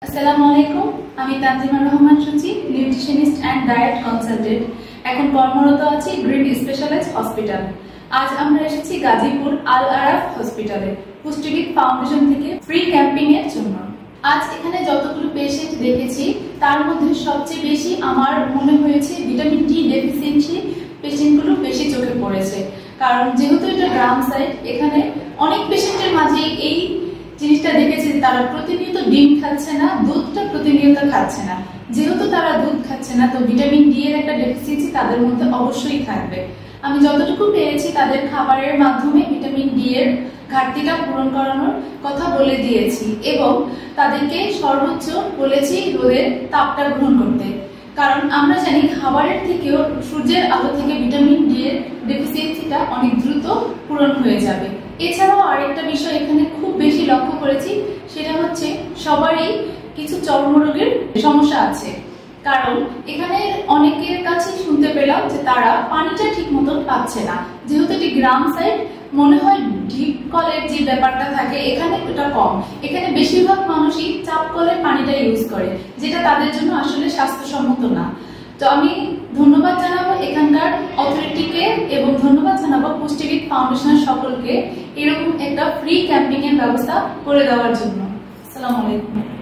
আসসালামু আলাইকুম, আমি তানজিমা রহমান সুচি, নিউট্রিশনিস্ট অ্যান্ড ডায়েট কনসালটেন্ট। এখন কর্মরত আছি গ্রিন স্পেশালাইজড হসপিটাল। আজ আমরা এসেছি গাজীপুর আল আরাফ হসপিটালে পুষ্টিবিদ ফাউন্ডেশন থেকে ফ্রি ক্যাম্পিং এর জন্য। আজ এখানে যতগুলো পেশেন্ট দেখেছি তার মধ্যে সবচেয়ে বেশি আমার মনে হয়েছে ভিটামিন ডি ডেফিসিয়েন্সি পেশেন্টগুলো বেশি চোখে পড়েছে। কারণ যেহেতু এটা গ্রাম সাইড, এখানে অনেক পেশেন্টের মাঝে এই জিনিসটা দেখেছি তারা প্রতিনিয়ত ডিম খাচ্ছে না, দুধটা প্রতিনিয়ত খাচ্ছে না। যেহেতু তারা দুধ খাচ্ছে না, তো ভিটামিন ডি এর একটা ডেফিসিয়েন্সি তাদের মধ্যে অবশ্যই থাকবে। আমি যতটুকু পেরেছি তাদের খাবারের মাধ্যমে ভিটামিন ডি এর ঘাটতিটা পূরণ করানোর কথা বলে দিয়েছি এবং তাদেরকে সর্বোচ্চ বলেছি রোদের তাপটা গ্রহণ করতে। কারণ আমরা জানি খাবারের থেকেও সূর্যের আলো থেকে ভিটামিন ডি এর ডেফিসিয়েন্সিটা অনেক দ্রুত পূরণ হয়ে যাবে। এছাড়াও আরেকটা বিষয় এখানে খুব বেশি লক্ষ্য করেছি, সেটা হচ্ছে সবারই কিছু চর্মরোগের সমস্যা আছে। কারণ এখানে অনেকের কাছে শুনতে পেলাম যে তারা পানিটা ঠিক মতন পাচ্ছে না। যেহেতু এটি গ্রাম সাইড, মনে হয় ডিপ কলের যে ব্যাপারটা থাকে এখানে ওটা কম। এখানে বেশিরভাগ মানুষই চাপ কলের পানিটা ইউজ করে, যেটা তাদের জন্য আসলে স্বাস্থ্যসম্মত না। তো আমি ধন্যবাদ জানাবো এখানকার অথরিটিকে এবং ধন্যবাদ জানাবো পুষ্টিবিদ ফাউন্ডেশনের সকলকে এরকম একটা ফ্রি ক্যাম্পিং এর ব্যবস্থা করে দেওয়ার জন্য। আসসালামু আলাইকুম।